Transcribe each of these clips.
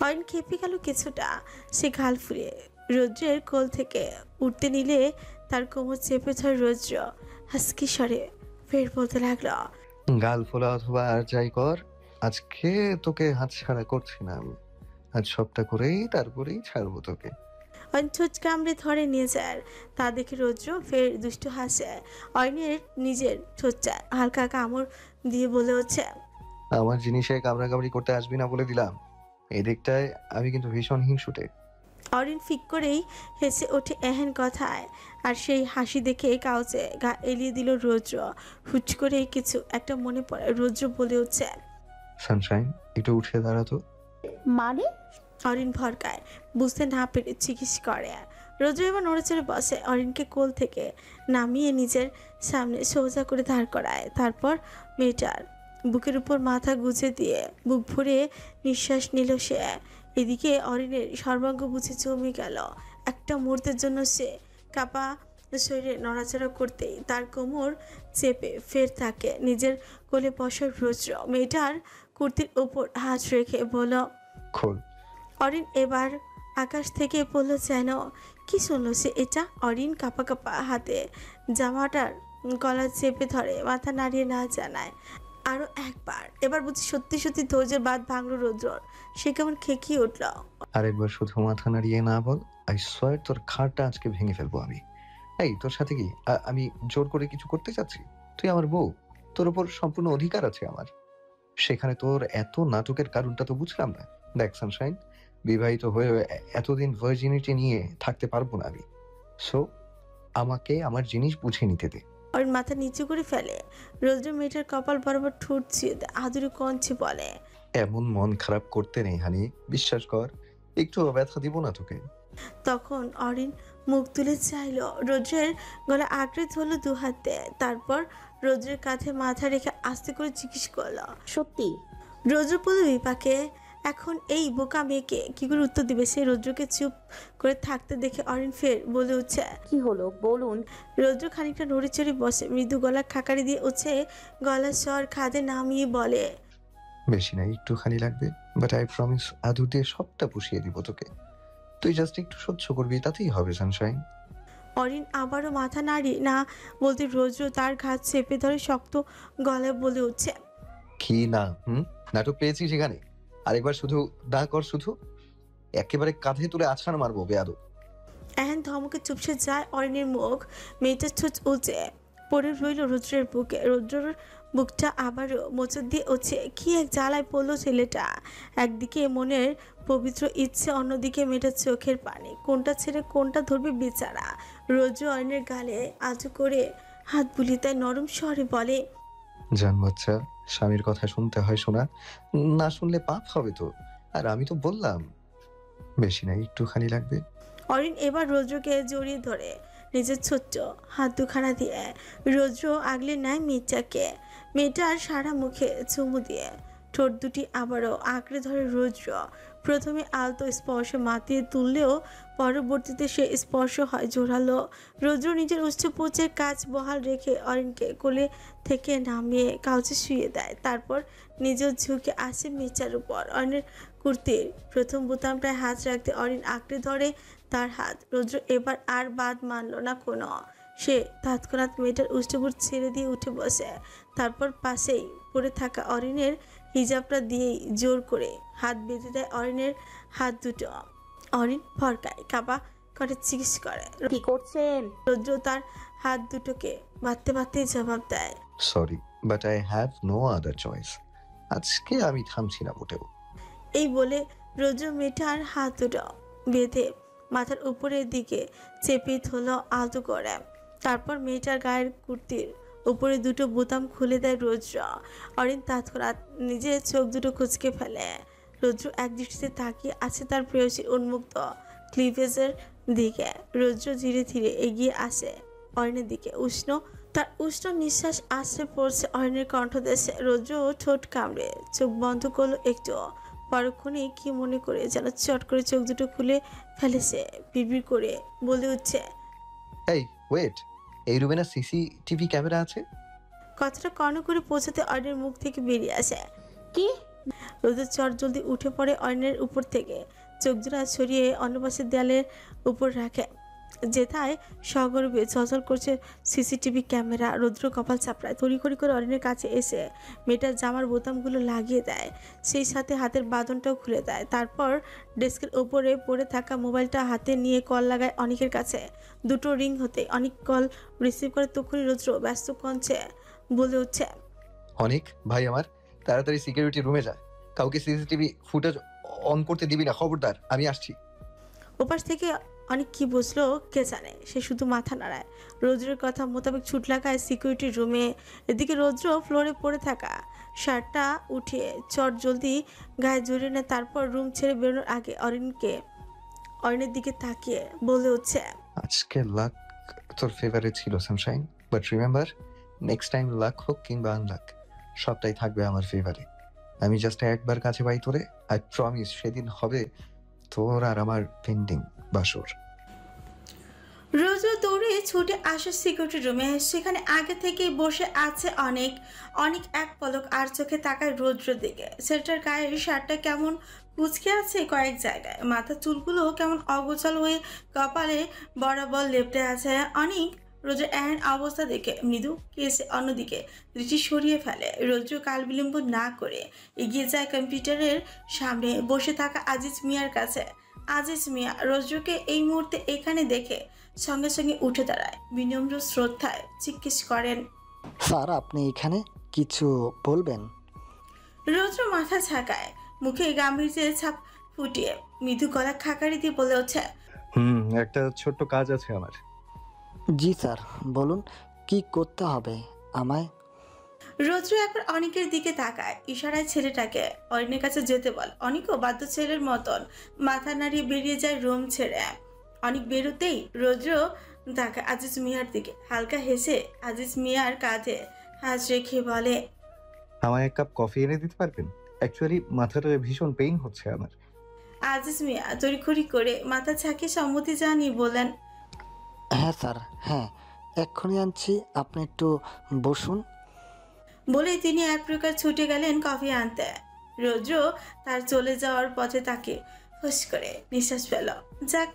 অয়ন খেপে গেল কিছুটা। সে গাল ফুলিয়ে রৌদ্রের কোল থেকে উঠতে নিলে তার কোমর চেপে ধরে রৌদ্র হাসকি স্বরে ফের বলতে লাগলো, গাল ফোলা অথবা আর যাই কর, আজকে তোকে হাতছাড়া করছি না আমি। আজ সবটা করেই তারপরেই ছাড়বো তোকে। অয়ন ঠোঁট কামড়ে ধরে নিয়ে যায়। তা দেখে রৌদ্র ফের দুষ্টু হাসে। অয়নের নিজের ঠোঁটটা হালকা কামড় দিয়ে বলে হচ্ছে, আমার জিনিসে কামড়াকামড়ি করতে আসবি না বলে দিলাম। এই দিকটায় আমি কিন্তু ভীষণ হিংসুটে। অরিন ফিক করেই হেসে ওঠে এহেন কথায়। আর সেই হাসি দেখে কাউচে গা এলিয়ে দিল রৌদ্র। হুট করে কিছু একটা মনে পড়ে রৌদ্র বলে উঠছে, সানশাইন, একটু উঠে দাঁড়াতো। মানে? অরিন ভরকায় বুঝতে না পেরে জিজ্ঞেস করে। রৌদ্র এবার নড়েচড়ে বসে অরিনকে কোল থেকে নামিয়ে নিজের সামনে সোজা করে দাঁড় করায়। তারপর মেয়েটার বুকের উপর মাথা গুজে দিয়ে বুক ভরে নিঃশ্বাস নিল সে। এদিকে অরিনের সর্বাঙ্গ বুঝে জমে গেল। একটা মুহূর্তের জন্য সে কাপা শরীরে নড়াচড়া করতেই তার কোমর চেপে ফের তাকে নিজের কোলে বসার রৌদ্র মেয়েটার কুর্তির উপর হাত রেখে বলল, খোল। অরিন এবার আকাশ থেকে পড়লো যেন। কি শুনলো সে এটা? অরিন কাপা কাপা হাতে জামাটার গলা চেপে ধরে মাথা নাড়িয়ে না জানায়। আরো একবার। এবার বুঝি সত্যি সত্যি ধৈর্যের বাঁধ ভাঙলো রৌদ্রর। সে কেমন খেকিয়ে উঠল। আরেকবার শুধু মাথা নাড়িয়ে না বল, আই সোয়ার তোর খাটটা আজকে ভেঙে ফেলবো আমি। এই তোর সাথে কি আমি জোর করে কিছু করতে চাচ্ছি? তুই আমার বউ, তোর উপর সম্পূর্ণ অধিকার আছে আমার। সেখানে তোর এত নাটকের কারণটা তো বুঝলাম না। দেখ সানশাইন, বিবাহিত হয়ে এতদিন ভার্জিনিটি নিয়ে থাকতে পারবো না আমি। সো আমাকে আমার জিনিস বুঝে নিতে দে। অরিন মাথা নিচু করে ফেলে। রৌদ্র মেয়েটার কপাল বরাবর ঠোঁট ছুঁয়ে আদুরে কঞ্চে বলে, এমন মন খারাপ করতে নেই হানি, বিশ্বাস কর, একটু ব্যথা দিব না তোকে। তখন অরিন মুখ তুলে চাইল রৌদ্রের গলা আঁকড়ে ধরল দু হাতে। তারপর রৌদ্রের কাঁধে মাথা রেখে আস্তে করে জিজ্ঞেস করলো, সত্যি? রৌদ্র বলল বিপাকে। এখন এই বোকা মেয়েকে কি করে উত্তর দিবে? সে রৌদ্রকে চুপ করে থাকতে দেখে অরিন ফের বলে উঠছে, কি হলো বলুন। রৌদ্র খানিকটা নড়ে চড়ে বসে মৃদু গলা খাকারি দিয়ে উঠছে গলার স্বর খাদে নামিয়ে বলে, বেশি না, একটুখানি লাগবে, বাট আই প্রমিস আদু দিয়ে সবটা পুষিয়ে দিব তোকে। তুই জাস্ট একটু সহ্য করবি, তাতেই হবে সানশাইন। অরিন আবারও মাথা নাড়ি না বলতে রৌদ্র তার ঘাত চেপে ধরে শক্ত গলায় বলে উঠছে, কি না নাটক পেয়েছি সেখানে? আরেকবার শুধু না কর, শুধু একেবারে কাঁধে তুলে আছাড় মারবো বেয়াদব। এহেন ধমকে চুপসে যায় অরিনের মুখ। মেয়েটার ঠোঁট উঁচে পড়ে রইল রৌদ্রের বুকে। রৌদ্রের বুকটা আবারও মোচড় দিয়ে উঠছে। কি এক জ্বালায় পড়লো ছেলেটা। একদিকে মনের পবিত্র ইচ্ছে, অন্যদিকে মেয়েটার চোখের পানি। কোনটা ছেড়ে কোনটা ধরবে বেচারা। রৌদ্র অরিনের গালে আজু করে হাত বুলিয়ে তাই নরম স্বরে বলে, জান বাচ্চা, স্বামীর কথা শুনতে হয় শোনা, না শুনলে পাপ হবে তো। আর আমি তো বললাম বেশি না, একটুখানি লাগবে। অরিন এবার রৌদ্রকে জড়িয়ে ধরে নিজের ছোট্ট হাত দুখানা দিয়ে রৌদ্র আগলে নেয় মেয়েটাকে। মেয়েটার সারা মুখে চুমু দিয়ে ঠোঁট দুটি আবারও আঁকড়ে ধরে রৌদ্র। প্রথমে আলতো স্পর্শ মাতিয়ে তুললেও পরবর্তীতে সে স্পর্শ হয় জোরালো। রৌদ্র নিজের উচ্চপোচের কাজ বহাল রেখে অরিনকে কোলে থেকে নামিয়ে কাউচে শুয়ে দেয়। তারপর নিজের ঝুঁকে আসে মেয়েটার উপর। অরিনের কুর্তির প্রথম বোতামটায় হাত রাখতে অরিন আঁকড়ে ধরে তার হাত। রৌদ্র এবার আর বাদ মানল না কোনো। সে তৎক্ষণাৎ মেয়েটার উষ্ঠপুর ছেড়ে দিয়ে উঠে বসে। তারপর পাশেই পড়ে থাকা অরিনের হিজাবটা দিয়েই জোর করে হাত বেঁধে দেয় অরিনের হাত দুটো। অরিন ভরকায় কাপা করে জিজ্ঞেস করে, কি করছেন? রৌদ্র তার হাত দুটোকে বাঁধতে বাঁধতেই জবাব দেয়, sorry, but I have no other choice. আজকে আমি থামছি না মোটেও। এই বলে রৌদ্র মেয়েটার হাত দুটো বেঁধে মাথার উপরের দিকে চেপে ধরল আলতো করে। তারপর মেয়েটার গায়ের কুর্তির উপরে দুটো বোতাম খুলে দেয় রৌদ্র। অরিন তৎক্ষণাৎ নিজের চোখ দুটো কুঁচকে ফেলে। রৌদ্র এক দৃষ্টিতে তাকিয়ে আছে তার প্রেয়সীর উন্মুক্ত ক্লিভেজের দিকে। রৌদ্র ধীরে ধীরে এগিয়ে আসে অরিনের দিকে। তার উষ্ণ নিঃশ্বাস আশ্রে পড়ছে অরিনের কণ্ঠদেশে। রৌদ্র ঠোঁট কামড়ে চোখ বন্ধ করলো একটু। পরক্ষণে কি মনে করে যেন চট করে চোখ দুটো খুলে ফেলেছে। বিড়বিড় করে বলে উঠছে, এই ওয়েট, এই রুমে না সিসিটিভি ক্যামেরা আছে? কথাটা কর্ণ করে পৌঁছাতে অরিনের মুখ থেকে বেরিয়ে আসে, কি? রোদের চট জলদি উঠে পড়ে অরণ্যের উপর থেকে, চোখ জোড়া ছড়িয়ে অন্য পাশের দেয়ালের উপর রাখে, যেথায় সগর্বে ঝলঝল করছে সিসিটিভি ক্যামেরা। রৌদ্র কপাল চাপড়ায়, তড়িঘড়ি করে অরণ্যের কাছে এসে মেয়েটার জামার বোতামগুলো লাগিয়ে দেয়, সেই সাথে হাতের বাঁধনটাও খুলে দেয়। তারপর ডেস্কের ওপরে পড়ে থাকা মোবাইলটা হাতে নিয়ে কল লাগায় অনিকের কাছে। দুটো রিং হতে অনেক কল রিসিভ করে তখনই রৌদ্র ব্যস্ত কণ্ঠে বলে উঠছে, অনেক ভাই আমার, তাড়াতাড়ি সিকিউরিটি রুমে যা, কাউকে সিসিটিভি ফুটেজ অন করতে দিবি না, খবরদার, আমি আসছি। ওপাশ থেকে অনেক কি বুঝলো কে জানে, সে শুধু মাথা নাড়ায়। রৌদ্রের কথা মোতাবেক ছুট লাগায় সিকিউরিটি রুমে। এদিকে রৌদ্র ফ্লোরে পড়ে থাকা শার্টটা উঠিয়ে চট জলদি গায়ে জড়িয়ে নেয়। তারপর রুম ছেড়ে বেরোনোর আগে অরণ্যের দিকে তাকিয়ে বলে উঠছে, আজকে লাক তোর ফেভারিট ছিল Sunshine, but remember, next time lakh হোক কিংবা আনলাক, সবটাই থাকবে আমার ফেভারে। আমি জাস্ট একবার কাছে পাই তোরে, আই প্রমিস সেদিন হবে তোর আর আমার পেন্ডিং বাসর। রৌদ্র দৌড়ে ছুটে আসে সিকিউরিটি রুমে। সেখানে আগে থেকেই বসে আছে অনেক। অনেক এক পলক আর চোখে তাকায় রৌদ্রের দিকে। ছেলেটার গায়ের শার্টটা কেমন কুঁচকে আছে কয়েক জায়গায়, মাথার চুলগুলো কেমন অগোছাল হয়ে কপালে বরাবর লেপটে আছে। অনেক রৌদ্রের এহেন অবস্থা দেখে মৃদু কেসে অন্যদিকে দৃষ্টি সরিয়ে ফেলে। রৌদ্র কাল বিলম্ব না করে এগিয়ে যায় কম্পিউটারের সামনে বসে থাকা আজিজ মিয়ার কাছে। আজিজ মিয়া রৌদ্রকে এই মুহূর্তে এখানে দেখে সঙ্গে সঙ্গে উঠে দাঁড়ায়, বিনম্র শ্রদ্ধায় জিজ্ঞেস করেন, স্যার আপনি এখানে কিছু বলবেন? রৌদ্র মাথা ঝাঁকায়, মুখে গাম্ভীর্যের ছাপ ফুটিয়ে মৃদু গলা খাকারি দিয়ে বলে ওঠে, একটা ছোট্ট কাজ আছে আমার। জি স্যার বলুন, কি করতে হবে আমায়? রৌদ্র একবার অনিকের দিকে তাকায়, ইশারায় ছেলেটাকে অরণ্যের কাছে যেতে বল। অনিকও বাধ্য ছেলের মতন মাথা নাড়িয়ে বেরিয়ে যায় রুম ছেড়ে। অনেক বেরোতেই রৌদ্র তাকায় আজিজ মিয়ার দিকে, হালকা হেসে আজিজ মিয়ার কাঁধে হাত রেখে বলে, আমায় এক কাপ কফি এনে দিতে পারবেন? অ্যাকচুয়ালি মাথাটা ভীষণ পেইন হচ্ছে আমার। আজিজ মিয়া তড়িঘড়ি করে মাথা ঝাঁকিয়ে সম্মতি জানিয়ে বললেন, হ্যাঁ স্যার, হ্যাঁ এক্ষুনি আনছি, আপনি একটু বসুন। বলে তিনি এক প্রকার ছুটে গেলেন কফি আনতে। রৌদ্র তার চলে যাওয়ার পথে তাকে হুশ করে নিঃশ্বাস ফেল। যাক,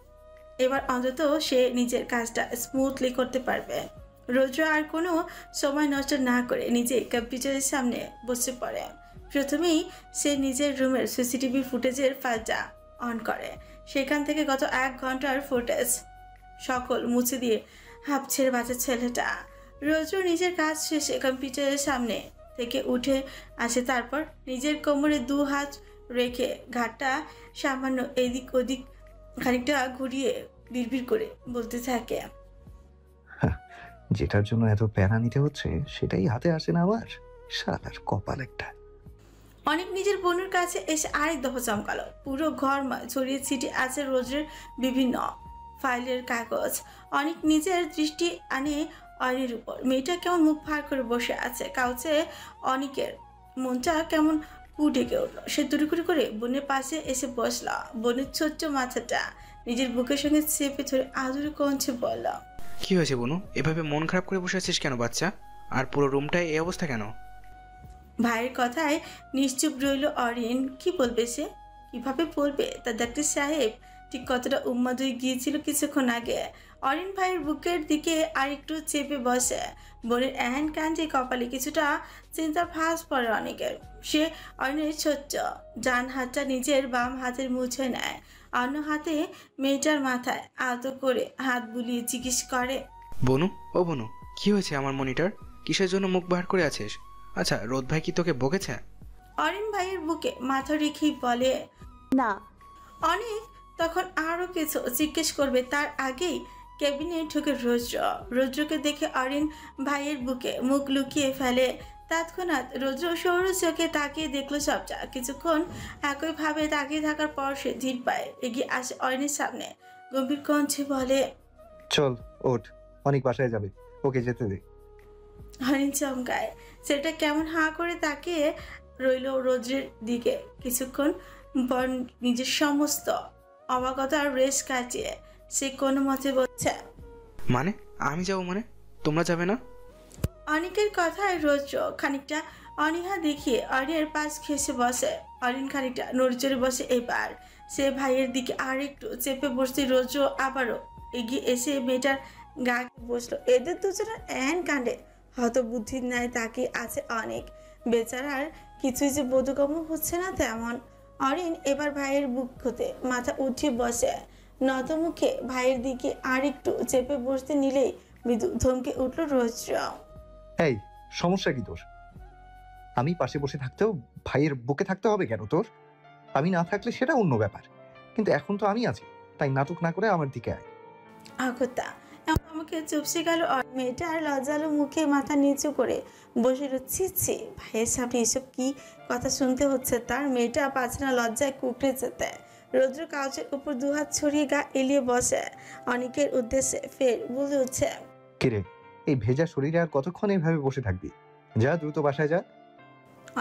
এবার অন্তত সে নিজের কাজটা স্মুথলি করতে পারবে। রৌদ্র আর কোনো সময় নষ্ট না করে নিজে কম্পিউটারের সামনে বসে পড়ে। প্রথমেই সে নিজের রুমের সিসিটিভি ফুটেজের ফাইলটা অন করে। সেখান থেকে গত 1 ঘন্টার ফুটেজ সকল মুছে দিয়ে হাঁপ ছেড়ে বাঁচা ছেলেটা। রৌদ্র নিজের কাজ শেষে কম্পিউটারের সামনে থেকে উঠে আসে। তারপর নিজের কোমরে 2 হাত রেখে ঘাটটা সামান্য এদিক ওদিক খানিকটা ঘুরিয়ে বিড়বিড় করে বলতে থাকে, যেটার জন্য এত প্যারা নিতে হচ্ছে সেটাই হাতে আসে না আমার, শালার কপাল একটা। অনেক নিজের বোনের কাছে এসে আরেক দফা চমকালো। পুরো ঘর ছড়িয়ে ছিটিয়ে আছে রোজের বিভিন্ন ফাইলের কাগজ। অনেক নিজের দৃষ্টি আনে অয়নের উপর। মেয়েটা কেমন মুখ ভার করে বসে আছে কাউচে। অনেকের মনটা কেমন কু ডেকে উঠল। সে দুড়ি করে বোনের পাশে এসে বসলা। বোনের ছোট্ট মাথাটা নিজের বুকের সঙ্গে চেপে ধরে আদুরে কঞ্চে বলল, কি হয়েছে বনু? এভাবে মন খারাপ করে বসে আছিস কেন বাচ্চা? আর পুরো রুমটায় এই অবস্থা কেন? ভাইয়ের কথায় নিশ্চুপ রইল অরিন। কি বলবে সে? কিভাবে বলবে? তার ডাক্তার সাহেব ঠিক কতটা উন্মাদ হয়ে গিয়েছিল কিছুক্ষণ আগে। অরিন ভাইয়ের বুকের দিকে আরেকটু চেপে বসে। বোনের এহেন কাণ্ডে কপালে কিছুটা চিন্তার ভাঁজ পড়ে অনেকের। সে অরিনের ছোট্ট ডান হাতটা নিজের বাম হাতের মুঠোয় নেয়, অন্য হাতে মেয়েটার মাথায় আলতো করে হাত বুলিয়ে জিজ্ঞেস করে, বনু, ও বনু, কি হয়েছে আমার মনিটর? কিসের জন্য মুখ বার করে আছিস? আচ্ছা, রোদ ভাই কি তোকে বকেছে? অরিন ভাইয়ের বুকে মাথা রেখেই বলে, না। অনেক তখন আরো কিছু জিজ্ঞেস করবে তার আগেই কেবিনে ঢুকে রৌদ্রকে দেখে অরিন ভাইয়ের বুকে মুখ লুকিয়ে ফেলে। তৎক্ষণাৎ রৌদ্র সৌর চোখে তাকিয়ে দেখলো সবটা। কিছুক্ষণ একইভাবে তাকিয়ে থাকার পর সে ধীর পায়ে এগিয়ে আসে অরিনের সামনে, গম্ভীর কণ্ঠে বলে, চল ওঠ, অনেক বাসায় যাবে, ওকে যেতে দে। অরিন চমকায়। সেটা কেমন হাঁ করে তাকিয়ে রইল রৌদ্রের দিকে। কিছুক্ষণ পর নিজের সমস্ত অবাকতার রেশ কাটিয়ে সে কোনো মতে বলছে, মানে আমি যাবো মানে? তোমরা যাবে না? অনেকের কথায় রৌদ্র খানিকটা অনীহা দেখিয়ে অরিনের পাশ ঘেঁষে বসে। অরিন খানিকটা নড়চড়ে বসে। এবার সে ভাইয়ের দিকে আর একটু চেপে বসতে রোজও আবারও এগিয়ে এসে মেয়েটার গা বসলো। এদের দুজনের এন কাণ্ডে হতবুদ্ধির ন্যায় তাকিয়ে আছে অনেক। বেচারার কিছুই যে বোধগম্য হচ্ছে না তেমন। অরিন এবার ভাইয়ের বুক হতে মাথা উঠিয়ে বসে নত মুখে ভাইয়ের দিকে আর একটু চেপে বসতে নিলেই মৃদু ধমকে উঠল রৌদ্র। এই সমস্যা কি তোর? আমি পাশে বসে থাকতেও ভাইয়ের বুকে থাকতে হবে কেন তোর? আমি না থাকলে সেটা অন্য ব্যাপার, কিন্তু এখন তো আমি আছি, তাই নাটক না করে আমার দিকে আয়। আকতা আমাকে চুপসে গেল। মেয়েটার লজ্জালো মুখে মাথা নিচু করে বসে ছি ভাইয়ের সামনে এসব কি কথা শুনতে হচ্ছে তার। মেয়েটা পাছনা লজ্জায় কুকড়ে যেতে রৌদ্র কাউচের উপর দুহাত ছড়িয়ে গা এলিয়ে বসে অনেকের উদ্দেশ্যে ফের বলে উঠছে, কিরে, এই ভেজা শরীরে আর কতক্ষণ এইভাবে বসে থাকবি? যা দ্রুত বাসায় যা।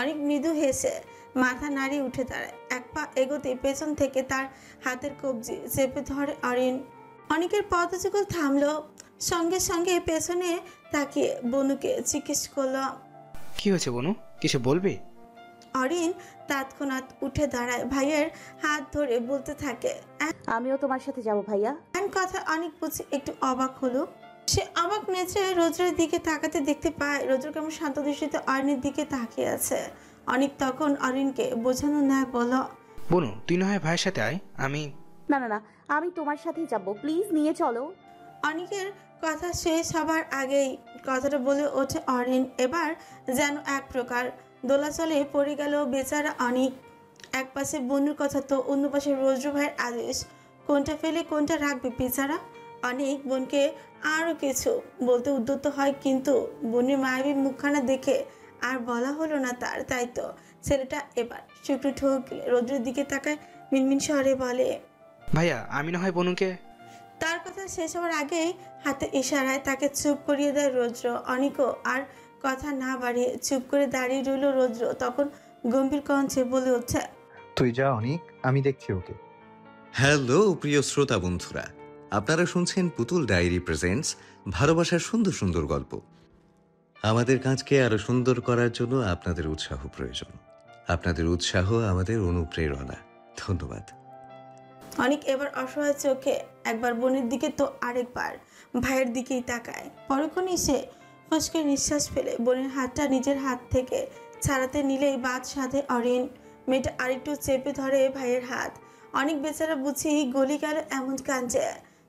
অনেক মৃদু হেসে মাথা নাড়িয়ে উঠে দাঁড়ায়। এক পা এগোতে পেছন থেকে তার হাতের কবজি চেপে ধরে অরিন। অনেকের পদযুগল থামলো, সঙ্গে সঙ্গে পেছনে তাকিয়ে বনুকে জিজ্ঞেস করল, কি হয়েছে বনু, কিছু বলবি? অরিন তৎক্ষণাৎ উঠে দাঁড়ায়, ভাইয়ের হাত ধরে বলতে থাকে, আমিও তোমার সাথে যাব ভাইয়া। এমন কথা অনেক বুঝে একটু অবাক হলো। সে অবাক নেচে রোদ্রের দিকে তাকাতে দেখতে পায় রোদ্র কেমন শান্ত দৃষ্টিতে অরিনের দিকে তাকিয়ে আছে। অনেক তখন অরিনকে বোঝানো ন্যায় বলল, বনু তুই না হয় ভাইয়ের সাথে আয়, আমি না না না, আমি তোমার সাথেই যাব, প্লিজ নিয়ে চলো। অনেকের কথা শেষ হবার আগেই কথাটা বলে ওঠে অরিন। এবার যেন এক প্রকার দোলাচলে পড়ে গেল বেচারা অনেক। এক পাশে বনুর কথা তো অন্য পাশে রোদ্র ভাইয়ের আদেশ, কোনটা ফেলে কোনটা রাখবে বেচারা। অনেক বোনকে আরও কিছু বলতে উদ্যত হয়, কিন্তু বোনের মায়াবী মুখখানা দেখে আর বলা হলো না তার। তাই তো ছেলেটা এবার শুকনো ঠোক গিলে রোদ্রের দিকে তাকায়, মিনমিন স্বরে বলে, ভাইয়া আমি না হয় বনুকে। তার কথা শেষ হওয়ার আগেই হাতে ইশারায় তাকে চুপ করিয়ে দেয় রৌদ্র। অনিকও আর কথা না বাড়িয়ে চুপ করে দাঁড়িয়ে রইল। রৌদ্র তখন গম্ভীর কণ্ঠে বলে উঠছে, তুই যা অনিক, আমি দেখছি ওকে। হ্যালো প্রিয় শ্রোতা বন্ধুরা, আপনারা শুনছেন পুতুল ডায়েরি প্রেজেন্টস ভালোবাসার সুন্দর সুন্দর গল্প। আমাদের কাজকে আরো সুন্দর করার জন্য আপনাদের উৎসাহ প্রয়োজন। আপনাদের উৎসাহ আমাদের অনুপ্রেরণা। ধন্যবাদ। অনিক এবার অসহায় চোখে একবার বোনের দিকে তো আরেকবার ভাইয়ের দিকেই তাকায়। পরক্ষণই সে ফসকে নিঃশ্বাস ফেলে বোনের হাতটা নিজের হাত থেকে ছাড়াতে নিলেই বাদ সাধে অরিন। মেয়েটা আরেকটু চেপে ধরে ভাইয়ের হাত। অনেক বেচারা বুঝি গলি গেল এমন কাঁদছে।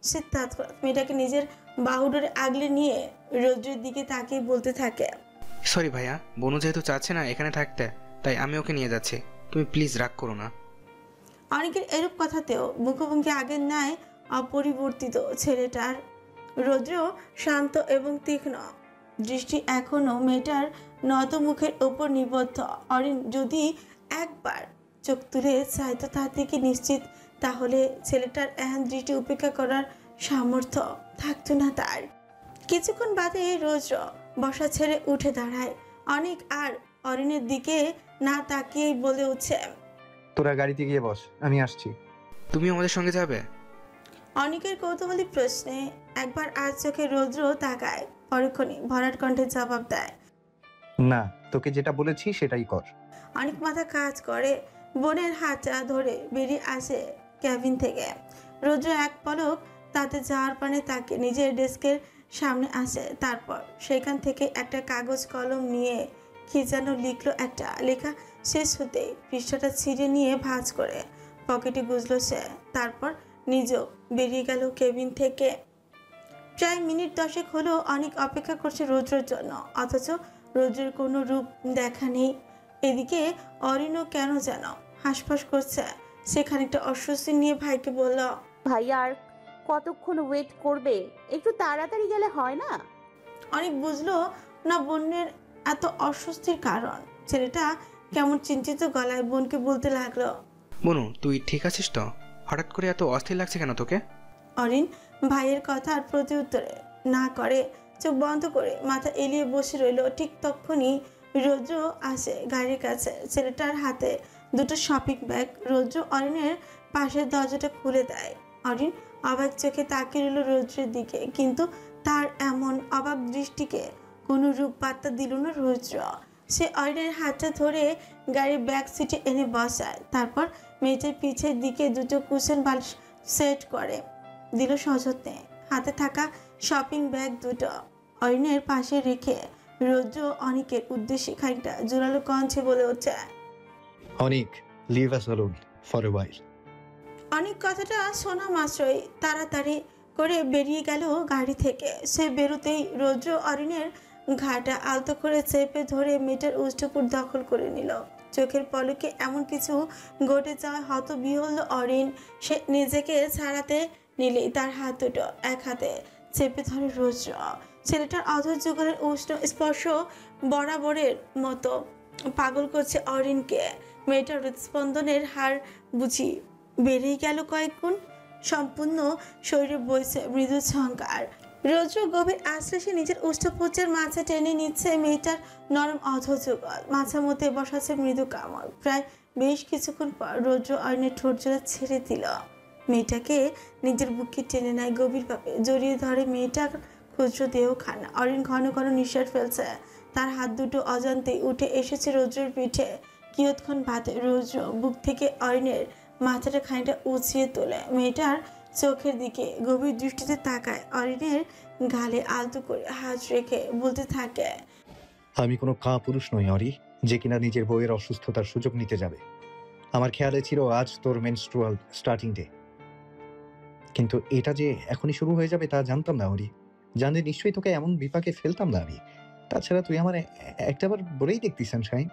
সে তৎক্ষণাৎ মেয়েটাকে নিজের বাহুডোরে আগলে নিয়ে রৌদ্রের দিকে তাকিয়ে বলতে থাকে, সরি ভাইয়া, বনু যেহেতু চাচ্ছে না এখানে থাকতে, তাই আমি ওকে নিয়ে যাচ্ছি, তুমি প্লিজ রাগ করো না। অনেকের এরূপ কথাতেও মুখভঙ্গি আগের ন্যায় অপরিবর্তিত ছেলেটার। রৌদ্র শান্ত এবং তীক্ষ্ণ দৃষ্টি এখনো মেয়েটার নত মুখের ওপর নিবদ্ধ। অরিন যদি একবার চোখ তুলে চাইতো তার থেকে নিশ্চিত তাহলে ছেলেটার এহেন দৃষ্টি উপেক্ষা করার সামর্থ্য থাকতো না তার। কিছুক্ষণ বাদে রৌদ্র বসা ছেড়ে উঠে দাঁড়ায়। অনেক আর অরিনের দিকে না তাকিয়েই বলে উঠছে, তোরা গাড়িতে গিয়ে বস, আমি আসছি। তুমি আমাদের সঙ্গে যাবে? অনেকের কৌতূহলী প্রশ্নে একবার আর চোখে রৌদ্র তাকায়, পরক্ষণে ভরাট কণ্ঠে জবাব দেয়, না, তোকে যেটা বলেছি সেটাই কর। অনেক মাথা কাজ করে বোনের হাতটা ধরে বেরিয়ে আসে ক্যাবিন থেকে। রৌদ্র এক পলক তাতে যাওয়ার পানে তাকে নিজের ডেস্কের সামনে আসে। তারপর সেখান থেকে একটা কাগজ কলম নিয়ে কি যেন লিখলো। একটা লেখা শেষ হতেই পৃষ্ঠাটা ছিঁড়ে নিয়ে ভাঁজ করে পকেটে গুজলো সে। তারপর নিজেও বেরিয়ে গেল কেবিন থেকে। প্রায় মিনিট 10 হলো অনেক অপেক্ষা করছে রৌদ্রের জন্য, অথচ রৌদ্রের কোনো রূপ দেখা নেই। এদিকে অরিনও কেন যেন হাঁসফাঁস করছে। সে খানিকটা অস্বস্তি নিয়ে ভাইকে বলল, ভাইয়া আর কতক্ষণ ওয়েট করবে? একটু তাড়াতাড়ি গেলে হয় না? অনেক বুঝলো না বোনের এত অস্বস্তির কারণ। ছেলেটা কেমন চিন্তিত গলায় বোনকে বলতে লাগলো, বনু তুই ঠিক আছিস তো? হঠাৎ করে এত অস্থির লাগছে কেন তোকে? অরিন ভাইয়ের কথার প্রতি উত্তরে না করে চোখ বন্ধ করে মাথা এলিয়ে বসে রইল। ঠিক তখনই রৌদ্র আসে গাড়ির কাছে। ছেলেটার হাতে দুটো শপিং ব্যাগ। রৌদ্র অরিনের পাশের দরজাটা খুলে দেয়। অরিন অবাক চোখে তাকিয়ে রইল রৌদ্রের দিকে, কিন্তু তার এমন অবাক দৃষ্টিকে কোনো রূপ পাত্তা দিল না রৌদ্র। সে অরিনের হাতটা ধরে গাড়ির ব্যাক সিটে এনে বসায়, তারপর মেয়েটার পিছের দিকে দুটো কুশন বালিশ সেট করে দিল সযত্নে। হাতে থাকা শপিং ব্যাগ দুটো অরিনের পাশে রেখে রৌদ্র অনিকের উদ্দেশ্যে খানিকটা জোরালো কণ্ঠে বলে ওঠে, Anik, leave us alone for a while. অনেক কথাটা শোনা মাত্রই তাড়াতাড়ি করে বেরিয়ে গেল গাড়ি থেকে। সে বেরোতেই রৌদ্র অরিনের ঘাটা আলতো করে চেপে ধরে মেয়েটার উষ্ঠপুর দখল করে নিল। চোখের পলকে এমন কিছু ঘটে যাওয়া হতবিহ্বল অরিন। সে নিজেকে ছাড়াতে নিলেই তার হাত দুটো এক হাতে চেপে ধরে রৌদ্র। ছেলেটার অধৈর্য যুগলের উষ্ণ স্পর্শ বরাবরের মতো পাগল করছে অরিনকে। মেয়েটার হৃদস্পন্দনের হার বুঝি বেড়েই গেল কয়েক গুণ। সম্পূর্ণ শরীরে বইছে মৃদু ঝঙ্কার। রৌদ্র গভীর আশ্বাসে নিজের উষ্ঠপুচ্ছের মাঝে টেনে নিচ্ছে মেয়েটার নরম অধযুগল। মাঝে মধ্যে বসাচ্ছে মৃদু কামড়। প্রায় বেশ কিছুক্ষণ পর রৌদ্র অরিনের ঠোঁট জোড়া ছেড়ে দিল। মেয়েটাকে নিজের বুকে টেনে নেয় গভীরভাবে, জড়িয়ে ধরে মেয়েটার ক্ষুদ্র দেহখানা। অরিন ঘন ঘন নিঃশ্বাস ফেলছে। তার হাত দুটো অজান্তেই উঠে এসেছে রৌদ্রের পিঠে। কিয়ৎক্ষণ বাদে রৌদ্র বুক থেকে অরিনের মাথাটা খানিকটা উঁচিয়ে তোলে, মেয়েটার চোখের দিকে গভীর দৃষ্টিতে তাকায়। অরিনের গালে আলতো করে হাত রেখে বলতে থাকে, আমি কোনো পুরুষ নই অরি, যে কিনা নিজের বউয়ের অসুস্থতার সুযোগ নিতে যাবে। আমার খেয়ালে ছিল আজ তোর মেনস্ট্রুয়াল স্টার্টিং ডে, কিন্তু এটা যে এখনই শুরু হয়ে যাবে তা জানতাম না অরি। জানলে নিশ্চয়ই তোকে এমন বিপাকে ফেলতাম না আমি। তাছাড়া তুই আমার একটাবার বলেই দেখতি সানশাইন,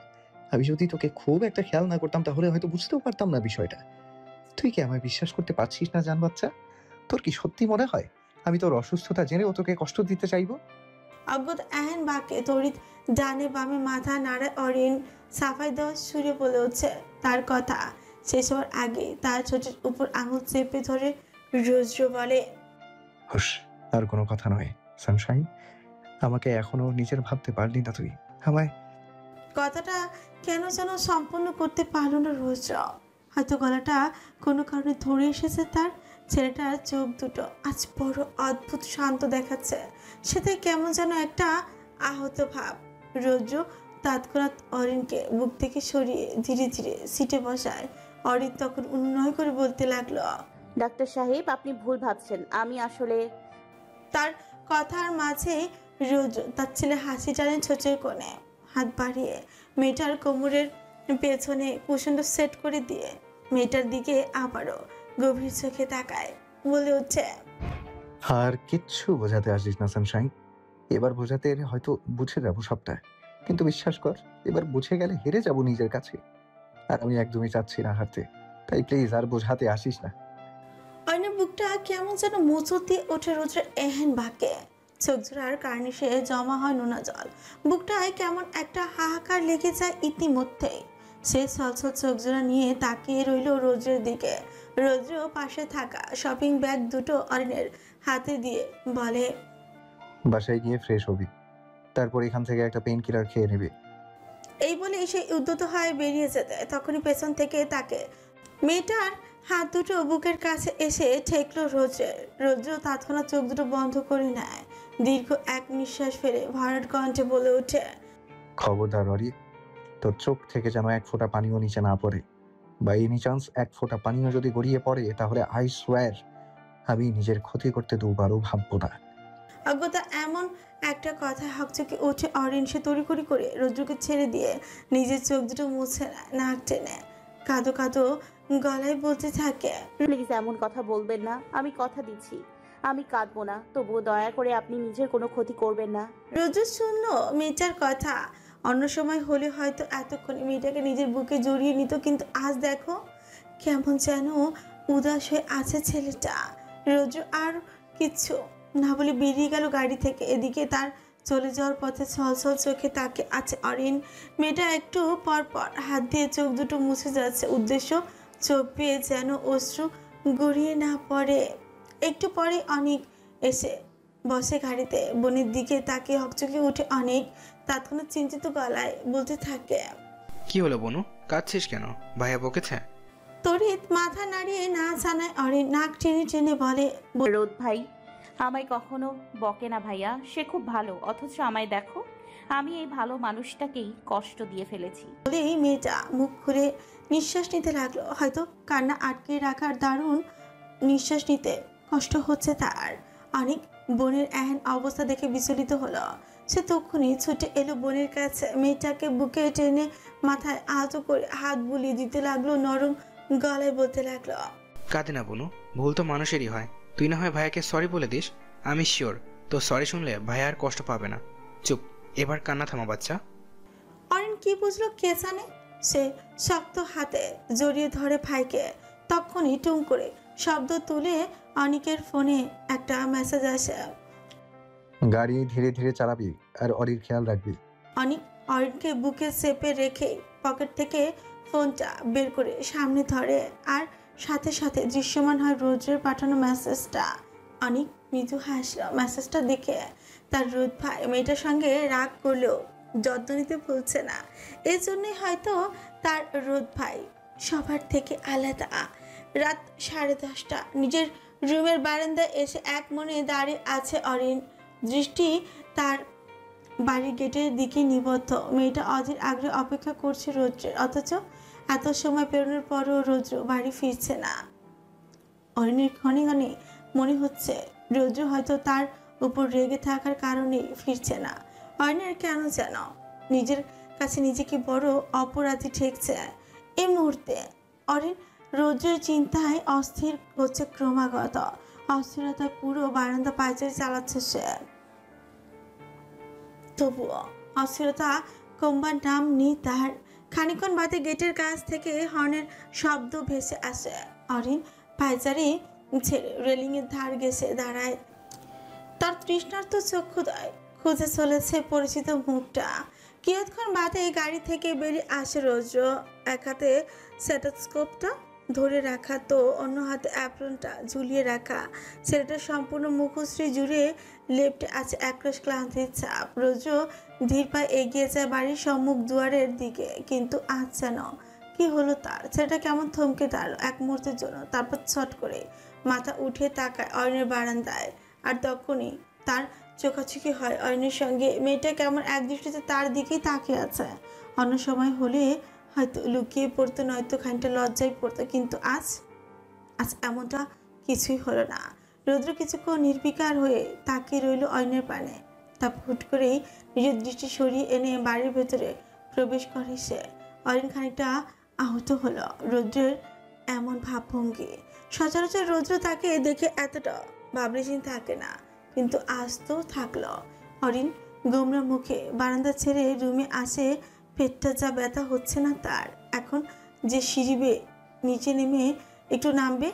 আমি যদি তোকে খুব একটা খেয়াল না করতাম তাহলে হয়তো বুঝতেও পারতাম না বিষয়টা। তুই কি আমায় বিশ্বাস করতে পারছিস না জান বাচ্চা? তোর কি সত্যি মনে হয় আমি তোর অসুস্থতা জেনেও তোকে কষ্ট দিতে চাইবো? অজ্ঞাত এহেন বাক্যে তড়িৎ ডানে বামে মাথা নাড়ায় অরিন। সাফাই দেওয়া সুরে বলে উঠছে তার কথা শেষ হওয়ার আগে তার ছোটের উপর আঙুল চেপে ধরে রৌদ্র বলে, হুশ, আর কোনো কথা নয় সানশাইন। আমাকে এখনো নিজের ভাবতে পারলি না তুই আমায়। কথাটা কেন যেন সম্পূর্ণ করতে পারল না রৌদ্র। হয়তো গলাটা কোনো কারণে ধরে এসেছে তার। ছেলেটার চোখ দুটো আজ বড় অদ্ভুত শান্ত দেখাচ্ছে। সেটাই কেমন যেন একটা আহত ভাব। রৌদ্র তৎক্ষণাৎ অরিনকে বুক থেকে সরিয়ে ধীরে ধীরে সিটে বসায়। অরিন তখন উন্নয় করে বলতে লাগলো, ডাক্তার সাহেব, আপনি ভুল ভাবছেন। আমি আসলে তার কথার মাঝে রৌদ্র তার ছেলে হাসি টানে ছোটের কোণে হাত বাড়িয়ে মেয়েটার কোমরের পেছনে কুশনটা সেট করে দিয়ে মেয়েটার দিকে আবারও গভীর চোখে তাকায়, বলে উঠছে, আর কিচ্ছু বোঝাতে আসিস না সানশাইন। এবার বোঝাতে এলে হয়তো বুঝে যাবো সবটা, কিন্তু বিশ্বাস কর এবার বুঝে গেলে হেরে যাব নিজের কাছে। আর আমি একদমই চাচ্ছি না হারতে, তাই প্লিজ আর বোঝাতে আসিস না। অরিনের বুকটা কেমন যেন মোচড় দিয়ে ওঠে রৌদ্রের এহেন বাক্যে। চোখ জোড়ার কার্নিশে জমা হয় নোনা জল। বুকটায় কেমন একটা হাহাকার লেগে যায় ইতিমধ্যেই। সে ছলছল চোখ জোড়া নিয়ে তাকিয়ে রইল রৌদ্রের দিকে। রৌদ্র পাশে থাকা শপিং ব্যাগ দুটো অরিনের হাতে দিয়ে বলে, বাসায় গিয়ে ফ্রেশ হবি, তারপর এখান থেকে একটা পেইন কিলার খেয়ে নিবি। এই বলে সে উদ্যত হয়ে বেরিয়ে যেতে তখনই পেছন থেকে তাকে মেয়েটার হাত দুটো বুকের কাছে এসে ঠেকলো রৌদ্রের। রৌদ্র তৎক্ষণাৎ চোখ দুটো বন্ধ করে নেয়। দীর্ঘ এক নিঃশ্বাস ফেলে ভরাট কণ্ঠে বলে ওঠে, খবরদার অরি, তোর চোখ থেকে যেন এক ফোঁটা পানিও নিচে না পড়ে, বা এনি চান্স এক ফোঁটা পানিও যদি গড়িয়ে পড়ে তাহলে আই সোয়ার আমি নিজের ক্ষতি করতে দুবারও ভাববো না। অজ্ঞতা এমন একটা কথা হকচকে ওঠে অরিন। সে তড়িঘড়ি করে রৌদ্রকে ছেড়ে দিয়ে নিজের চোখ দুটো মুছে নেয়, নাক টেনে কাঁদো কাঁদো গলায় বলতে থাকে, প্লিজ এমন কথা বলবেন না। আমি কথা দিচ্ছি আমি কাঁদবো না, তবুও দয়া করে আপনি নিজের কোনো ক্ষতি করবেন না। রৌদ্র শুনলো মেয়েটার কথা। অন্য সময় হলে হয়তো এতক্ষণ মেয়েটাকে নিজের বুকে জড়িয়ে নিত, কিন্তু আজ দেখো কেমন যেন উদাস হয়ে আছে ছেলেটা। রৌদ্র আর কিচ্ছু না বলে বেরিয়ে গেল গাড়ি থেকে। এদিকে তার চলে যাওয়ার পথে ছলছল চোখে তাকে আছে অরিন। মেয়েটা একটু পর পর হাত দিয়ে চোখ দুটো মুছে যাচ্ছে, উদ্দেশ্য চোখ পেয়ে যেন অশ্রু গড়িয়ে না পড়ে। একটু পরে অনেক এসে বসে গাড়িতে। বোনের দিকে তাকে হকচকে উঠে অনেক তৎক্ষণাৎ চিন্তিত গলায় বলতে থাকে, কি হলো বনু, কাঁদছিস কেন? ভাইয়া বকেছে? তড়িৎ মাথা নাড়িয়ে না জানায় অরিন নাক টেনে টেনে বলে, রোদ ভাই আমায় কখনো বকে না ভাইয়া, সে খুব ভালো। অথচ আমায় দেখো, আমি এই ভালো মানুষটাকেই কষ্ট দিয়ে ফেলেছি। বলেই মেয়েটা মুখ খুলে নিঃশ্বাস নিতে লাগলো। হয়তো কান্না আটকে রাখার দারুণ নিঃশ্বাস নিতে কষ্ট হচ্ছে তার। অনেক বোনের এহেন অবস্থা দেখে বিচলিত হলো। সে তখনই ছুটে এলো বোনের কাছে, মেয়েটাকে বুকে টেনে মাথায় আলতো করে হাত বুলিয়ে দিতে লাগলো, নরম গলায় বলতে লাগলো, কাঁদে না বনু, ভুল তো মানুষেরই হয়। তুই না হয় ভাইয়াকে সরি বলে দিস। আমি শিওর তো সরি শুনলে ভাইয়া আর কষ্ট পাবে না। চুপ, এবার কান্না থামা বাচ্চা। অরিন কি বুঝলো কে জানে। সে শক্ত হাতে জড়িয়ে ধরে ভাইকে। তখনই টুং করে শব্দ তুলে অনিকের ফোনে একটা মেসেজ আসে। গাড়ি ধীরে ধীরে চালাবি আর অরির খেয়াল রাখবি। অনিক অরিনকে বুকে চেপে রেখে পকেট থেকে ফোনটা বের করে সামনে ধরে, আর সাথে সাথে দৃশ্যমান হয় রোদ্রের পাঠানো মেসেজটা। অনিক মৃদু হাসলো মেসেজটা দেখে। তার রোদ ভাই মেয়েটার সঙ্গে রাগ করলেও যত্ন নিতে ভুলছে না। এই জন্যই হয়তো তার রোদ ভাই সবার থেকে আলাদা। রাত 10:30, নিজের রুমের বারান্দায় এসে এক মনে দাঁড়িয়ে আছে অরিন। দৃষ্টি তার বাড়ির গেটের দিকে নিবদ্ধ। মেয়েটা অধীর আগ্রহে অপেক্ষা করছে রৌদ্রের, অথচ এত সময় পেরোনোর পরও রৌদ্র বাড়ি ফিরছে না। অরিনের ক্ষণে ক্ষণে মনে হচ্ছে রৌদ্র হয়তো তার উপর রেগে থাকার কারণেই ফিরছে না। অরিনের কেন যেন নিজের কাছে নিজেকে বড় অপরাধী ঠেকছে এই মুহূর্তে। অরিন রৌদ্রের চিন্তায় অস্থির হচ্ছে ক্রমাগত। অস্থিরতায় পুরো বারান্দা পায়চারি চালাচ্ছে সে। তবুও অস্থিরতা কমবার নাম নেই তার। খানিকক্ষণ বাদে গেটের কাছ থেকে হর্নের শব্দ ভেসে আসে। অরিন পায়চারি ছেড়ে রেলিংয়ের ধার ঘেঁষে দাঁড়ায়। তার তৃষ্ণার্ত চক্ষুদয় খুঁজে চলেছে পরিচিত মুখটা। কিয়ৎক্ষণ বাদে গাড়ি থেকে বেরিয়ে আসে রৌদ্র। এক হাতে স্টেথোস্কোপটা ধরে রাখা, তো অন্য হাতে অ্যাপ্রনটা ঝুলিয়ে রাখা। ছেলেটার সম্পূর্ণ মুখশ্রী জুড়ে লেপ্টে আছে একরাশ ক্লান্তির ছাপ। রৌদ্র ধীর পায়ে এগিয়ে যায় বাড়ির সম্মুখ দুয়ারের দিকে। কিন্তু আজ যেন কি হলো তার? ছেলেটা কেমন থমকে দাঁড়ালো এক মুহূর্তের জন্য, তারপর ছট করে মাথা উঠে তাকায় অরিনের বারান্দায়। আর তখনই তার চোখাচোখি হয় অরিনের সঙ্গে। মেয়েটা কেমন এক দৃষ্টিতে তার দিকেই তাকিয়ে আছে। অন্য সময় হলে হয়তো লুকিয়ে পড়তো, নয়তো খানিকটা লজ্জায় পড়তো, কিন্তু আজ এমনটা কিছুই হলো না। রৌদ্র কিছুক্ষণ নির্বিকার হয়ে তাকিয়ে রইল অরিনের পানে। তা হুট করেই নিজের দৃষ্টি সরিয়ে এনে বাড়ির ভেতরে প্রবেশ করে সে। অরিন খানিকটা আহত হলো রৌদ্রের এমন ভাবভঙ্গি। সচরাচর রৌদ্র তাকে দেখে এতটা ভাবলেশীন থাকে না, কিন্তু আজ তো থাকলো। অরিন গোমরা মুখে বারান্দা ছেড়ে রুমে আসে। পেটটা যা ব্যথা হচ্ছে না তার। এখন যে সিঁড়ি বেয়ে নিচে নেমে একটু নামবে,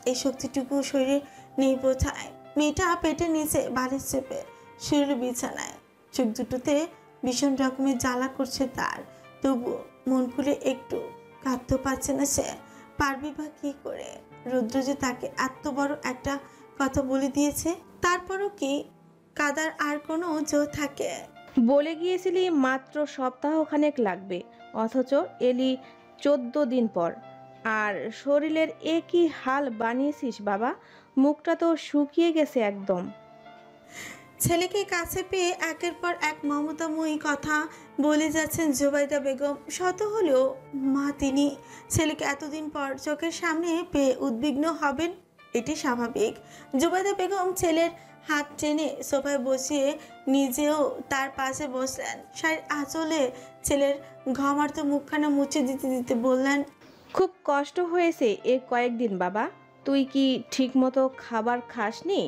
এই শক্তিটুকু শরীরে নেই বোঝায়। মেয়েটা পেটের নিচে বালিশ চেপে শুরু বিছানায়। চোখ দুটোতে ভীষণ রকমের জ্বালা করছে তার। তবুও মন খুলে একটু কাঁদতে পারছে না সে। পারবি বা কী করে? রুদ্র যে তাকে এত বড় একটা কথা বলে দিয়েছে, তারপরও কি কাদার আর কোনো জোর থাকে? বলে গিয়েছিলি মাত্র সপ্তাহখানেক লাগবে, অথচ এলি 14 দিন পর। আর শরীরের একই হাল বানিয়েছিস বাবা, মুখটা তো শুকিয়ে গেছে একদম। ছেলেকে কাছে পেয়ে একের পর এক মমতাময়ী কথা বলে যাচ্ছেন জুবাইদা বেগম। শত হলেও মা তিনি। ছেলেকে এতদিন পর চোখের সামনে পেয়ে উদ্বিগ্ন হবেন, এটি স্বাভাবিক। জুবাইদা বেগম ছেলের হাত টেনে সোফায় বসিয়ে নিজেও তার পাশে বসলেন। শাড়ির আঁচলে ছেলের ঘমার্ত মুখখানা মুছে দিতে দিতে বললেন, খুব কষ্ট হয়েছে এ কয়েকদিন বাবা। তুই কি ঠিকমতো খাবার খাসনি?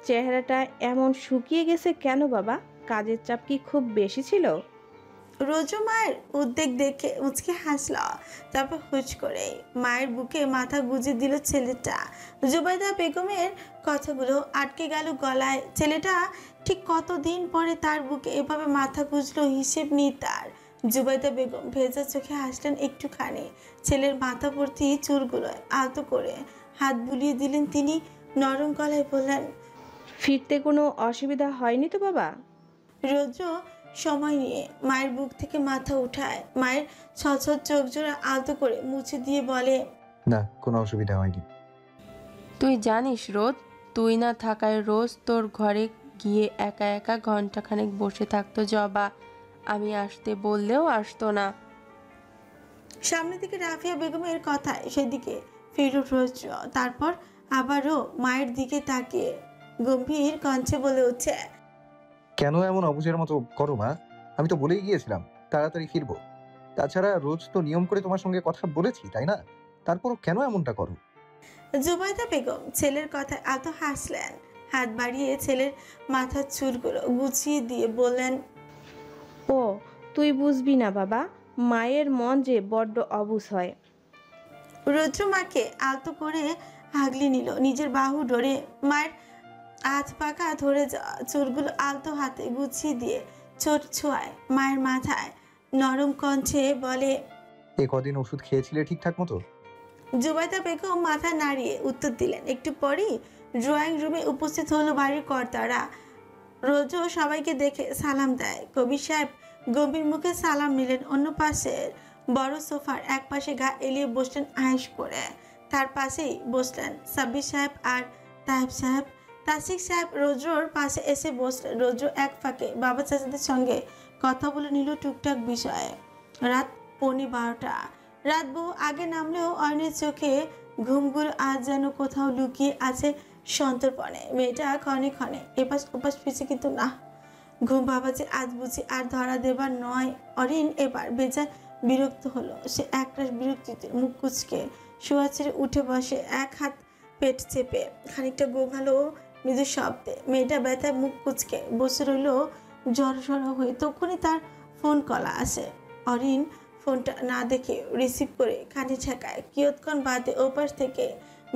চেহারাটা এমন শুকিয়ে গেছে কেন বাবা? কাজের চাপ কি খুব বেশি ছিল? রোজু মায়ের উদ্বেগ দেখে মুচকে হাসল। তারপর হুচ করে মায়ের বুকে মাথা গুজে দিল ছেলেটা। জুবাইদা বেগমের কথাগুলো আটকে গেল গলায়। ছেলেটা ঠিক কতদিন পরে তার বুকে এভাবে মাথা গুজলো হিসেব নেই তার। জুবাইদা বেগম ভেজা চোখে হাসলেন একটুখানি। ছেলের মাথা ভর্তি চুলগুলোয় আলতো করে হাত বুলিয়ে দিলেন তিনি। নরম গলায় বললেন, ফিরতে কোনো অসুবিধা হয়নি তো বাবা? রৌদ্র সময় নিয়ে মায়ের বুক থেকে মাথা উঠায়। মায়ের ছলছল চোখ জোড়া আলতো করে মুছে দিয়ে বলে, না, কোনো অসুবিধা হয়নি। তুই জানিস রোদ, তুই না থাকায় রোজ তোর ঘরে গিয়ে একা একা ঘন্টাখানেক বসে থাকতো জবা। আমি আসতে বললেও আসতো না। সামনের দিকে রাফিয়া বেগমের কথায় সেদিকে ফিরল রৌদ্র। তারপর আবারও মায়ের দিকে তাকিয়ে গম্ভীর কণ্ঠে বলে উঠছে, কেন এমন অবুঝের মতো করো মা? আমি তো বলেই গিয়েছিলাম তাড়াতাড়ি ফিরবো। তাছাড়া রোজ তো নিয়ম করে তোমার সঙ্গে কথা বলেছি, তাই না? তারপরও কেন এমনটা করো? জুবাইদা বেগম ছেলের কথায় আলতো হাসলেন। হাত বাড়িয়ে ছেলের মাথার চুলগুলো গুছিয়ে দিয়ে বললেন, ও তুই বুঝবি না বাবা, মায়ের মন যে বড্ড অবুঝ হয়। রৌদ্র মাকে আলতো করে আগলে নিল নিজের বাহু ধরে। মায়ের হাত পাকা ধরে যাওয়া চুলগুলো আলতো হাতে গুছিয়ে দিয়ে ছোট ছোঁয়ায় মায়ের মাথায় নরম কণ্ঠে বলে, এ কদিন ওষুধ খেয়েছিলে ঠিকঠাক মতো? জুবাইদা বেগম মাথা নাড়িয়ে উত্তর দিলেন। একটু পরেই ড্রয়িং রুমে উপস্থিত হলো বাড়ির কর্তারা। রোজও সবাইকে দেখে সালাম দেয়। কবির সাহেব গম্ভীর মুখে সালাম নিলেন। অন্য পাশের বড় সোফার এক পাশে গা এলিয়ে বসলেন আয়েশ করে। তার পাশেই বসলেন সাব্বির সাহেব আর তাহেব সাহেব। তাসিক সাহেব রৌদ্রর পাশে এসে বসলেন। রৌদ্র এক ফাঁকে বাবা চাচাদের সঙ্গে কথা বলে নিল টুকটাক বিষয়ে। রাত 11:30। রাত বহু আগে নামলেও অয়নের চোখে ঘুমগুলো আজ যেন কোথাও লুকিয়ে আছে সন্তর্পণে। মেয়েটা ক্ষণে ক্ষণে এপাশ ওপাশ ফিরছে, কিন্তু না, ঘুম বাবাজি আজ বুঝি আর ধরা দেবার নয়। অরিন এবার বেজায় বিরক্ত হলো। সে একরাশ বিরক্তিতে মুখ কুচকে শোয়া ছেড়ে উঠে বসে, এক হাত পেট চেপে খানিকটা গোঘালো মৃদু শব্দে। মেয়েটা ব্যথায় মুখ কুচকে বসে রইল জড়সড় হয়ে। তখনই তার ফোন কল আসে। অরিন ফোনটা না দেখে রিসিভ করে কানে ঠেকায়। কিয়ৎক্ষণ বাদে ওপাশ থেকে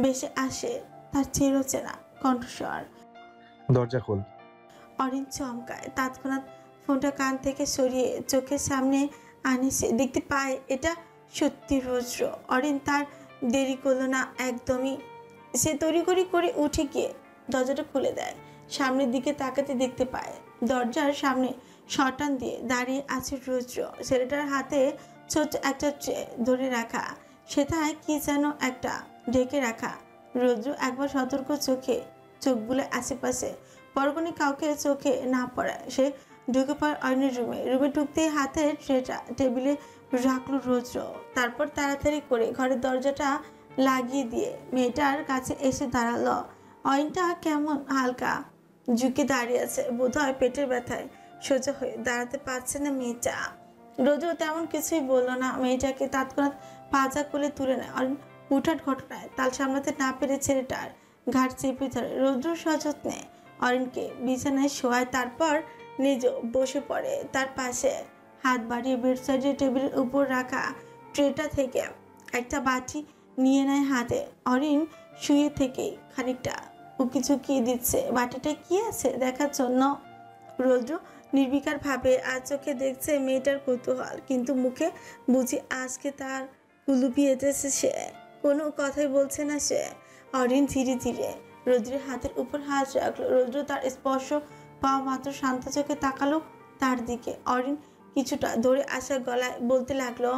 ভেসে আসে তার চিরচেনা কণ্ঠস্বর। দরজা খোল। অরিন চমকায়। তৎক্ষণাৎ ফোনটা কান থেকে সরিয়ে চোখের সামনে আনে। সে দেখতে পায় এটা সত্যি রৌদ্র। অরিন তার দেরি করলো না একদমই। সে তড়িঘড়ি করে উঠে গিয়ে দরজাটা খুলে দেয়। সামনের দিকে তাকাতে দেখতে পায় দরজার সামনে শটান দিয়ে দাঁড়িয়ে আছে রৌদ্র। ছেলেটার হাতে ছোট্ট একটা ট্রে ধরে রাখা, সেটায় কি যেন একটা ঢেকে রাখা। রৌদ্র একবার সতর্ক চোখে চোখ বুলে আশেপাশে, পরক্ষণে কাউকে চোখে না পড়ায় সে ঢুকে পড়ে অয়নের রুমে। রুমে ঢুকতেই হাতের ট্রেটা টেবিলে রাখলো রৌদ্র। তারপর তাড়াতাড়ি করে ঘরের দরজাটা লাগিয়ে দিয়ে মেয়েটার কাছে এসে দাঁড়ালো। অয়নটা কেমন হালকা ঝুঁকে দাঁড়িয়ে আছে, বোধহয় পেটের ব্যথায় সোজা হয়ে দাঁড়াতে পারছে না মেয়েটা। রৌদ্র তেমন কিছুই বললো না। মেয়েটাকে তৎক্ষণাৎ পাজা কোলে তুলে নেয়। অয়ন হুটহাট ঘটনায় তাল সামলাতে না পেরে ছেলেটার ঘাট চেপে ধরে। রৌদ্র সযত্নে অরিনকে বিছানায় শোয়ায়, তারপর নিজেও বসে পড়ে তার পাশে। হাত বাড়িয়ে বেডসাইডের টেবিলের উপর রাখা ট্রেটা থেকে একটা বাটি নিয়ে নেয় হাতে। অরিন শুয়ে থেকেই খানিকটা উকি ঝুঁকি দিচ্ছে বাটিটা কি আছে দেখার জন্য। রৌদ্র নির্বিকার ভাবে আর চোখে দেখছে মেয়েটার কৌতূহল, কিন্তু মুখে বুঝি আজকে তার কুলুপি এঁটেছে সে। কোনো কথাই বলছে না সে। অরিন ধীরে ধীরে রৌদ্রের হাতের উপর হাত রাখলো। রৌদ্র তার স্পর্শ পাওয়া মাত্র শান্ত চোখে তাকালো তার দিকে। অরিন কিছুটা ধরে আসা গলায় বলতে লাগলো,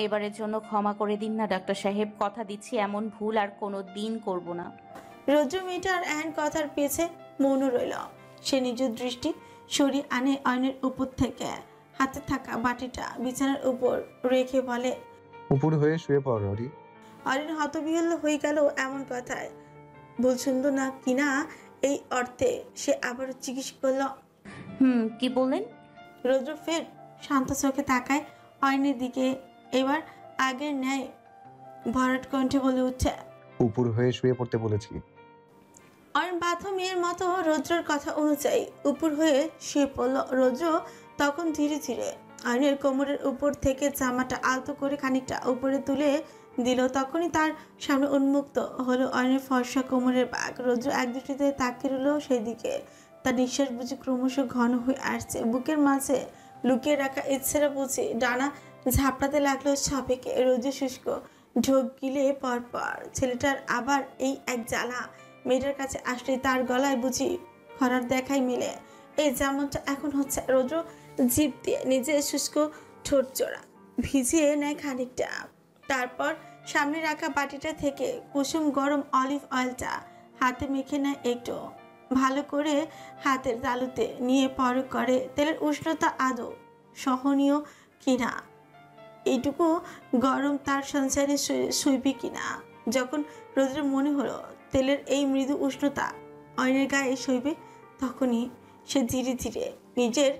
এবারের জন্য ক্ষমা করে দিন না ডাক্তার সাহেব, কথা দিচ্ছি এমন ভুল আর কোনো দিন করব না। রৌদ্র মেয়েটার এহেন কথার পেছে মৌন রইল। সে নিজের দৃষ্টি সরিয়ে আনে অয়নের উপর থেকে। হাতে থাকা বাটিটা বিছানার উপর রেখে বলে, উপর হয়ে শুয়ে পড় ররি। অরিন হতবিহ্বল হয়ে গেল এমন কথায়। ভুল শুনল না কিনা এই অর্থে সে আবারও জিজ্ঞেস করল, কি বললেন? রৌদ্র ফের শান্ত চোখে তাকায় অয়নের দিকে। এবার আগের ন্যায় ভরাট কণ্ঠে বলে উঠছে, উপর হয়ে শুয়ে পড়তে বলেছি। অয়ন বাধ্য মেয়ের মতো রৌদ্রের কথা অনুযায়ী উপর হয়ে শুয়ে পড়ল। রৌদ্র তখন ধীরে ধীরে অয়নের কোমরের উপর থেকে জামাটা আলতো করে খানিকটা উপরে তুলে দিল। তখনই তার সামনে উন্মুক্ত হলো অয়নের ফর্সা কোমরের বাঘ। রৌদ্র এক দৃষ্টিতে তাকিয়ে রইল সেই দিকে। তার নিঃশ্বাস বুঝি ক্রমশ ঘন হয়ে আসছে। বুকের মাঝে লুকিয়ে রাখা ইচ্ছেরা বুঝি ডানা ঝাপটাতে লাগলো সবেকে। রৌদ্র শুষ্ক ঢোক গিলে পরপর। ছেলেটার আবার এই এক জ্বালা। মেয়েটার কাছে আসলে তার গলায় বুঝি খরার দেখাই মিলে, এই যেমনটা এখন হচ্ছে। রৌদ্র জিভ দিয়ে নিজের শুষ্ক ঠোঁট জোড়া ভিজিয়ে নেয় খানিকটা। তারপর সামনে রাখা বাটিটা থেকে কুসুম গরম অলিভ অয়েলটা হাতে মেখে নেয় একটু। ভালো করে হাতের তালুতে নিয়ে পরখ করে তেলের উষ্ণতা আদৌ সহনীয় কিনা, এইটুকু গরম তার সংসারে শুইবে কিনা। যখন রোদ্রের মনে হলো তেলের এই মৃদু উষ্ণতা অয়নের গায়ে সইবে, তখনই সে ধীরে ধীরে নিজের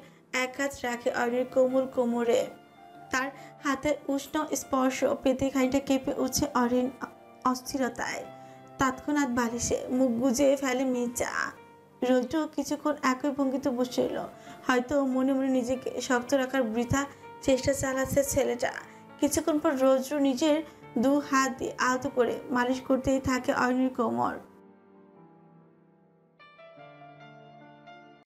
এক হাত রাখে অয়নের কোমল কোমরে। তার হাতের উষ্ণ স্পর্শ পেতে খানিকটা কেঁপে উঠছে অরিন অস্থিরতায়। তৎক্ষণাৎ বালিশে মুখ গুজে ফেলে মির্জা। রৌদ্র কিছুক্ষণ একই ভঙ্গিতে বসে রইল, হয়তো মনে মনে নিজেকে শক্ত রাখার বৃথা চেষ্টা চালাচ্ছে ছেলেটা। কিছুক্ষণ পর রৌদ্র নিজের 2 হাত দিয়ে আলতো করে মালিশ করতেই থাকে অয়নের কোমর।